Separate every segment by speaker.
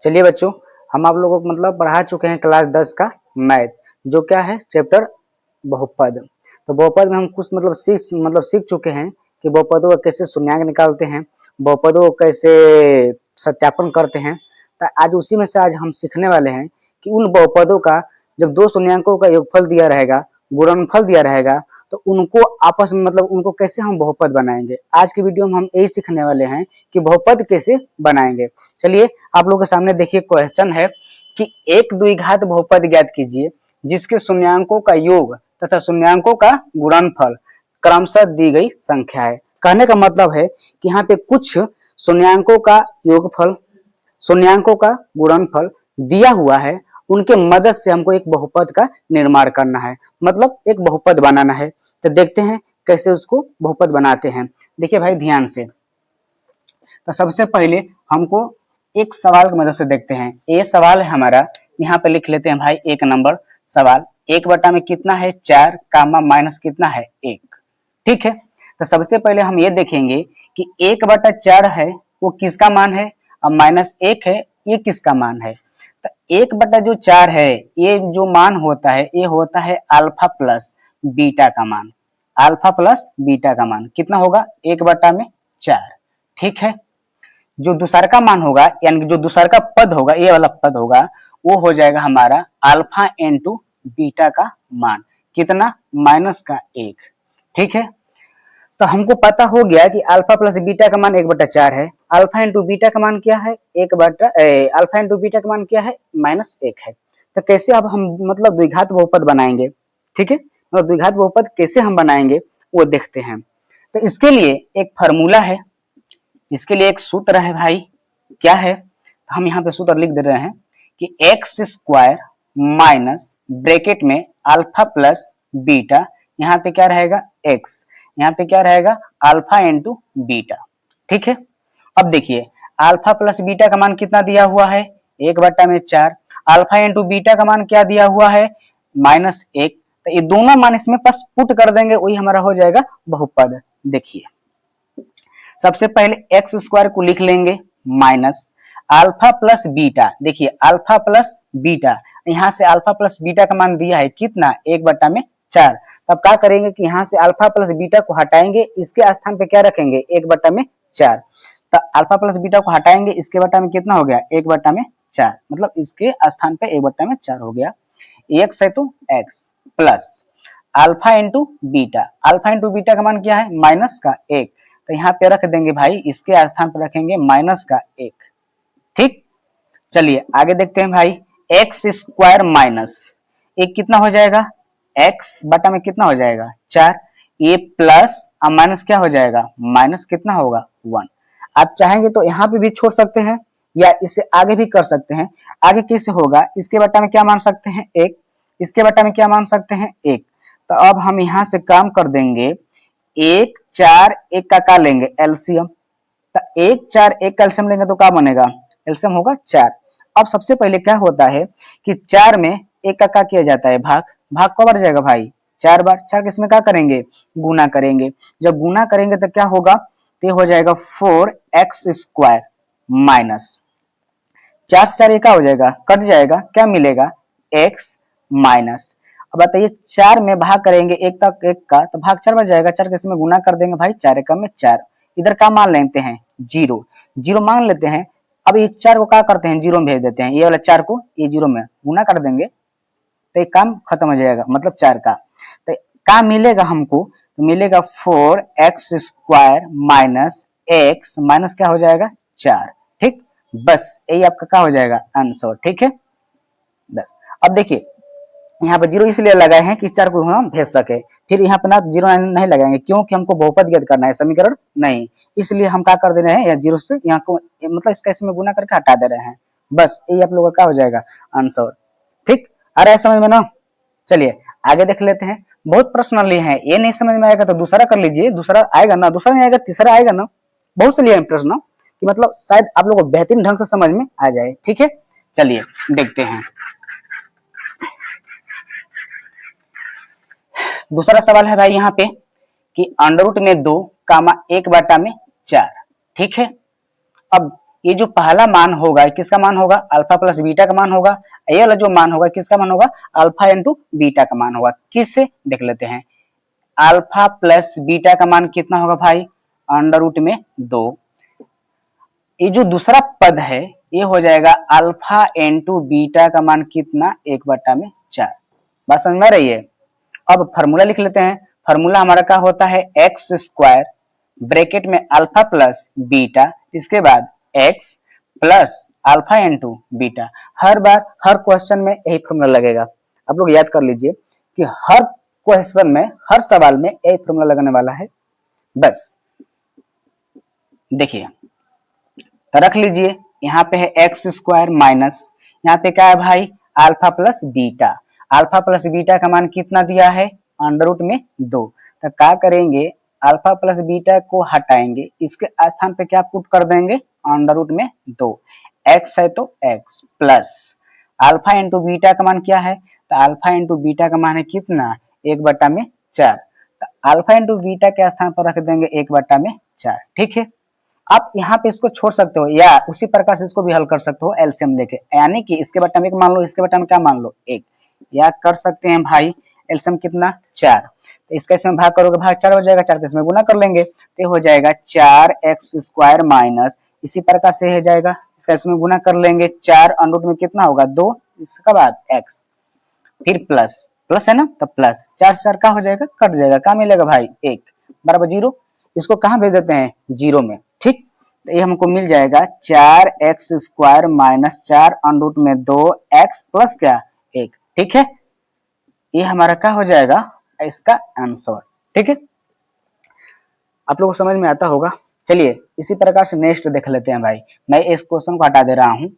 Speaker 1: चलिए बच्चों, हम आप लोगों को मतलब पढ़ा चुके हैं क्लास 10 का मैथ, जो क्या है चैप्टर बहुपद। तो बहुपद में हम कुछ सीख चुके हैं कि बहुपदों का कैसे शून्यांक निकालते हैं, बहुपदों को कैसे सत्यापन करते हैं। तो आज उसी में से आज हम सीखने वाले हैं कि उन बहुपदों का जब दो शून्यांकों का योगफल दिया रहेगा, गुणनफल दिया रहेगा, तो उनको आपस में उनको कैसे हम बहुपद बनाएंगे। आज की वीडियो में हम यही सीखने वाले हैं कि बहुपद कैसे बनाएंगे। चलिए आप लोगों के सामने देखिए क्वेश्चन है कि एक द्विघात बहुपद ज्ञात कीजिए जिसके शून्यांकों का योग तथा शून्यांकों का गुणनफल क्रमशः दी गई संख्या है। कहने का मतलब है कि यहाँ पे कुछ शून्यांकों का योगफल, शून्यांकों का गुणनफल दिया हुआ है, उनके मदद से हमको एक बहुपद का निर्माण करना है, मतलब एक बहुपद बनाना है। तो देखते हैं कैसे उसको बहुपद बनाते हैं। देखिए भाई ध्यान से, तो सबसे पहले हमको एक सवाल की मदद से देखते हैं। ये सवाल है हमारा, यहाँ पे लिख लेते हैं भाई एक नंबर सवाल। एक बटा में कितना है 4 कामा माइनस कितना है 1। ठीक है, तो सबसे पहले हम ये देखेंगे कि 1/4 है वो किसका मान है और -1 है ये किसका मान है। तो 1/4 है ये जो मान होता है ये होता है अल्फा प्लस बीटा का मान। अल्फा प्लस बीटा का मान कितना होगा 1/4। ठीक है, जो दूसरा का मान होगा यानी जो दूसरा का पद होगा, ये वाला पद होगा, वो हो जाएगा हमारा अल्फा इंटू बीटा का मान कितना -1। ठीक है, तो हमको पता हो गया कि अल्फा प्लस बीटा का मान 1/4 है। अल्फा इंटू बीटा का मान क्या है अल्फा इंटू बीटा का मान क्या है -1 है। तो कैसे अब हम द्विघात बहुपद बनाएंगे। ठीक है, द्विघात बहुपद कैसे हम बनाएंगे वो देखते हैं। तो इसके लिए एक फॉर्मूला है, इसके लिए एक सूत्र है भाई। क्या है, हम यहाँ पे सूत्र लिख दे रहे हैं कि x² माइनस ब्रैकेट में अल्फा प्लस बीटा, यहाँ पे क्या रहेगा x, यहाँ पे क्या रहेगा अल्फा इंटू बीटा। ठीक है, अब देखिए अल्फा प्लस बीटा का मान कितना दिया हुआ है 1/4, अल्फा इंटू बीटा का मान क्या दिया हुआ है -1। तो ये दोनों मान इसमें बस पुट कर देंगे, वही हमारा हो जाएगा बहुपद। देखिए सबसे पहले x² को लिख लेंगे माइनस अल्फा प्लस बीटा। देखिए अल्फा प्लस बीटा, यहाँ से अल्फा प्लस बीटा का मान दिया है कितना 1/4। तब क्या करेंगे कि यहाँ से अल्फा प्लस बीटा को हटाएंगे, इसके स्थान पे क्या रखेंगे 1/4। तो अल्फा प्लस बीटा को हटाएंगे, इसके बटा में कितना हो गया 1/4, मतलब इसके स्थान पे 1/4 हो गया। x है तो x plus alpha into beta, alpha into beta का मान क्या है -1। तो यहाँ पे रख देंगे भाई, इसके स्थान पर रखेंगे -1। ठीक, चलिए आगे देखते हैं भाई। x² माइनस एक कितना हो जाएगा x बटा में कितना हो जाएगा 4, ये प्लस और माइनस क्या हो जाएगा माइनस कितना होगा 1। आप चाहेंगे तो यहाँ पे भी छोड़ सकते हैं या इसे आगे भी कर सकते हैं। आगे कैसे होगा, इसके बटा में क्या मान सकते हैं 1, इसके बटा में क्या मान सकते हैं 1। तो अब हम यहाँ से काम कर देंगे 1 4 1 का लेंगे एलसीएम। तो 1 4 1 का एलसीएम लेंगे तो क्या बनेगा एलसीएम होगा 4। अब सबसे पहले क्या होता है कि 4 में 1 का किया जाता है भाग, भाग कब बढ़ जाएगा भाई 4 बार। 4 किसमें क्या करेंगे गुना करेंगे, जब गुना करेंगे तो क्या होगा, तो हो जाएगा 4x² माइनस 4 से 4 क्या हो जाएगा कट जाएगा, क्या मिलेगा x माइनस। अब बताइए 4 में भाग करेंगे 1 तक 1 का, तो भाग 4 बच जाएगा। 4 किसमें गुना कर देंगे भाई 4 एकम में 4। इधर क्या मान लेते हैं 0, 0 मान लेते हैं। अब ये 4 को क्या करते हैं 0 में भेज देते हैं, ये वाला 4 को ये 0 में गुना कर देंगे तो एक काम खत्म हो जाएगा, मतलब 4 का। तो क्या मिलेगा हमको, तो मिलेगा 4x² माइनस x माइनस क्या हो जाएगा 4। ठीक, बस यही आपका क्या हो जाएगा आंसर। ठीक है, बस। अब देखिए यहाँ पे 0 इसलिए लगाए हैं कि 4 को हम भेज सके, फिर यहाँ पे ना 0 नहीं लगाएंगे क्योंकि हमको बहुपद ज्ञात करना है, समीकरण नहीं। इसलिए हम क्या कर दे रहे हैं 0 से यहाँ को इसका इसमें गुना करके हटा दे रहे हैं, बस यही आप लोगों का क्या हो जाएगा आंसर। ठीक, आ रहा है समझ में ना। चलिए आगे देख लेते हैं। बहुत प्रश्न लिए हैं, ये नहीं समझ में आएगा तो दूसरा कर लीजिए, दूसरा आएगा ना, दूसरा नहीं आएगा तीसरा आएगा ना। बहुत से लिए हैं प्रश्न कि शायद आप लोगों को बेहतरीन ढंग से समझ में आ जाए। ठीक है, चलिए देखते हैं। दूसरा सवाल है भाई यहाँ पे कि अंडर रूट में 2 कामा 1/4। ठीक है, अब ये जो पहला मान होगा किसका मान होगा, अल्फा प्लस बीटा का मान होगा। ये वाला जो मान होगा किसका मान होगा, अल्फा इंटू बीटा का मान होगा। किससे देख लेते हैं, अल्फा प्लस बीटा का मान कितना होगा भाई, अंडर रूट में 2। ये जो दूसरा पद है ये हो जाएगा अल्फा इंटू बीटा का मान कितना, 1/4। बात समझ में आ रही है। अब फॉर्मूला लिख लेते हैं। फॉर्मूला हमारा क्या होता है, एक्स स्क्वायर ब्रैकेट में अल्फा प्लस बीटा, इसके बाद x plus alpha into beta. हर बार हर क्वेश्चन में यही फॉर्मूला लगेगा। आप लोग याद कर लीजिए कि हर क्वेश्चन में हर सवाल में यही फॉर्मूला लगने वाला है। बस देखिए तो रख लीजिए, यहाँ पे है एक्स स्क्वायर माइनस, यहाँ पे क्या है भाई, alpha plus beta. Alpha plus beta का मान कितना दिया है, अंडर रूट में 2। तो क्या करेंगे, अल्फा प्लस बीटा को हटाएंगे, इसके स्थान पे क्या पुट कर देंगे, अंडर रूट में 2। एक्स है तो x plus alpha into beta का मान क्या है, तो अल्फा इंटू बीटा का मान है कितना, 1/4। तो अल्फा इंटू बीटा के स्थान पर रख देंगे 1/4। ठीक है। आप यहाँ पे इसको छोड़ सकते हो या उसी प्रकार से इसको भी हल कर सकते हो एलसीएम लेके, यानी कि इसके बट्टा में 1 मान लो, इसके बट्टा में क्या मान लो 1, या कर सकते हैं भाई एलसीएम कितना 4। तो इसका इसमें भाग करोगे, भाग 4 हो जाएगा, 4 के इसमें गुना कर लेंगे तो हो जाएगा 4x स्क्वायर माइनस, इसी प्रकार से हो जाएगा, इसका इसमें गुना कर लेंगे 4 अंडर रूट में कितना होगा 2, इसके बाद x फिर प्लस प्लस है ना, तो प्लस 4 से 4 का हो जाएगा, कट जाएगा, क्या मिलेगा भाई 1 बराबर 0। इसको कहाँ भेज देते हैं, 0 में। ठीक, तो ये हमको मिल जाएगा 4x square minus 4 under root में 2x प्लस क्या 1। ठीक है, ये हमारा क्या हो जाएगा, इसका आंसर। ठीक है, आप लोगों को समझ में आता होगा। चलिए इसी प्रकार से नेक्स्ट देख लेते हैं भाई। मैं इस क्वेश्चन को हटा दे रहा हूँ,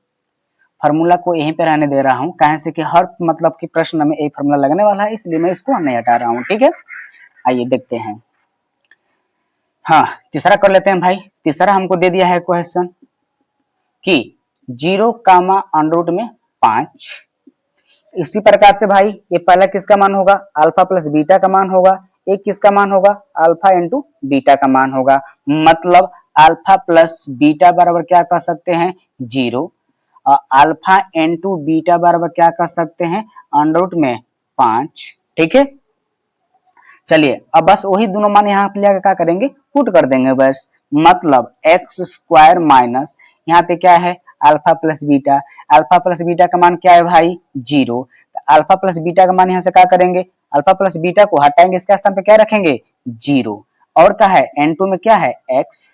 Speaker 1: फार्मूला को यहीं पे रहने दे रहा हूँ, कहे से कि हर मतलब कि प्रश्न में एक फार्मूला लगने वाला है, इसलिए मैं इसको नहीं हटा रहा हूँ। ठीक है, आइए देखते हैं। हाँ, तीसरा कर लेते हैं भाई। तीसरा हमको दे दिया है क्वेश्चन कि 0 कामा अंडर रूट में 5। इसी प्रकार से भाई ये पहला किसका मान होगा, अल्फा प्लस बीटा का मान होगा, एक किसका मान होगा, अल्फा इंटू बीटा का मान होगा। मतलब अल्फा प्लस बीटा बराबर क्या कर सकते हैं 0, और अल्फा इंटू बीटा बराबर क्या कर सकते हैं अंडर रूट में 5। ठीक है, चलिए अब बस वही दोनों मान यहाँ पे लेकर क्या करेंगे, पुट कर देंगे बस। मतलब एक्स स्क्वायर माइनस यहाँ पे क्या है alpha plus beta, alpha plus beta का मान क्या है भाई 0। तो अल्फा प्लस बीटा का मान यहाँ से क्या करेंगे, अल्फा प्लस बीटा को हटाएंगे, इसके स्थान पे क्या रखेंगे 0, और क्या है n2 में क्या है x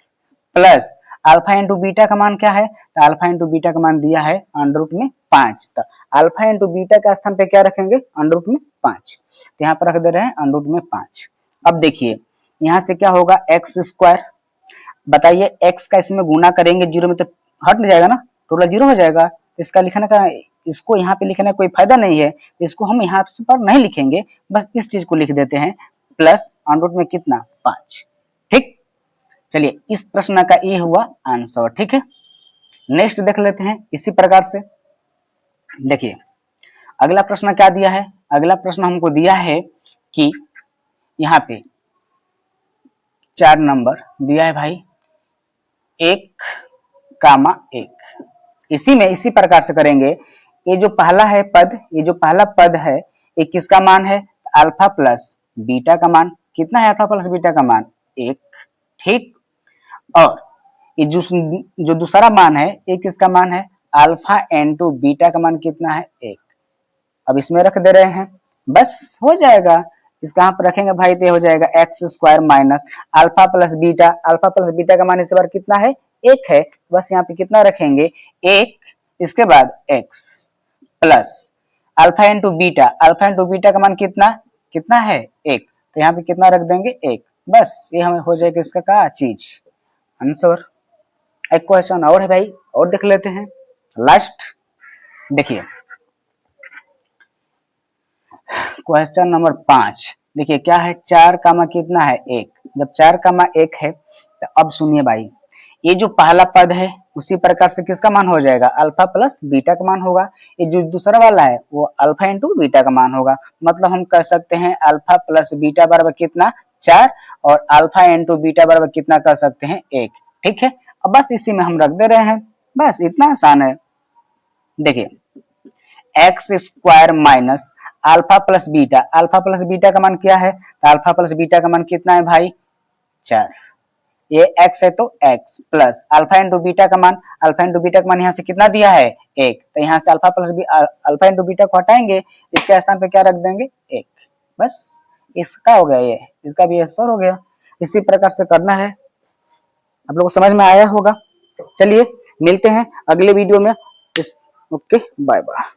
Speaker 1: plus alpha into beta का मान क्या है, तो अल्फा इंटू बीटा का मान दिया है अंडर रूट में 5। तो अल्फा इंटू बीटा का स्थान पे क्या रखेंगे अंडर रूट में 5, तो यहाँ पर रख दे रहे हैं अंडर रूट में 5। अब देखिए यहाँ से क्या होगा एक्स स्क्वायर, बताइए x का इसमें गुना करेंगे 0 में तो हट जाएगा ना, टोटल 0 हो जाएगा। इसका लिखने का, इसको यहाँ पे लिखने का कोई फायदा नहीं है, इसको हम यहाँ पर नहीं लिखेंगे, बस इस चीज को लिख देते हैं प्लस अंडर रूट में कितना 5। ठीक, चलिए इस प्रश्न का ये हुआ आंसर। ठीक है, नेक्स्ट देख लेते हैं इसी प्रकार से। देखिए अगला प्रश्न क्या दिया है, अगला प्रश्न हमको दिया है कि यहाँ पे 4 नंबर दिया है भाई 1,1। इसी में इसी प्रकार से करेंगे। ये जो पहला है पद, ये जो पहला पद है ये किसका मान है, अल्फा प्लस बीटा का मान कितना है, अल्फा प्लस बीटा का मान 1। ठीक, और ये जो दूसरा मान है ये किसका मान है, अल्फा इंटू बीटा का मान कितना है 1। अब इसमें रख दे रहे हैं, बस हो जाएगा। इसका यहाँ पर रखेंगे भाई तो हो जाएगा x square minus alpha plus beta, alpha plus beta का मान इस बार कितना है 1 है, बस यहाँ पे कितना रखेंगे 1, इसके बाद x plus alpha into beta, alpha into beta का मान कितना कितना है 1, तो यहाँ पे कितना रख देंगे 1, बस ये हमें हो जाएगा इसका क्या चीज आंसर। एक क्वेश्चन और है भाई, और देख लेते हैं लास्ट। देखिए क्वेश्चन नंबर 5, देखिए क्या है 4 कामा कितना है 1। जब 4 कामा 1 है तो अब सुनिए भाई, ये जो पहला पद है उसी प्रकार से किसका मान हो जाएगा, अल्फा प्लस बीटा का मान होगा। ये जो दूसरा वाला है वो अल्फा इंटू बीटा का मान होगा। मतलब हम कह सकते हैं अल्फा प्लस बीटा बराबर कितना 4, और अल्फा इंटू बीटा बराबर कितना कर सकते हैं 1। ठीक है, अब बस इसी में हम रख दे रहे हैं बस इतना आसान है। देखिए x square minus alpha plus beta, alpha plus beta का मान क्या है, तो अल्फा प्लस बीटा का मान कितना है भाई 4, ये x है तो x plus alpha into beta का मान, अल्फा इंटू बीटा का मान यहाँ से कितना दिया है 1, तो यहाँ से alpha plus alpha into beta को हटाएंगे, इसके स्थान पे क्या रख देंगे 1, बस इसका हो गया, ये इसका भी आंसर हो गया। इसी प्रकार से करना है, आप लोगों को समझ में आया होगा। चलिए मिलते हैं अगले वीडियो में, ओके बाय बाय।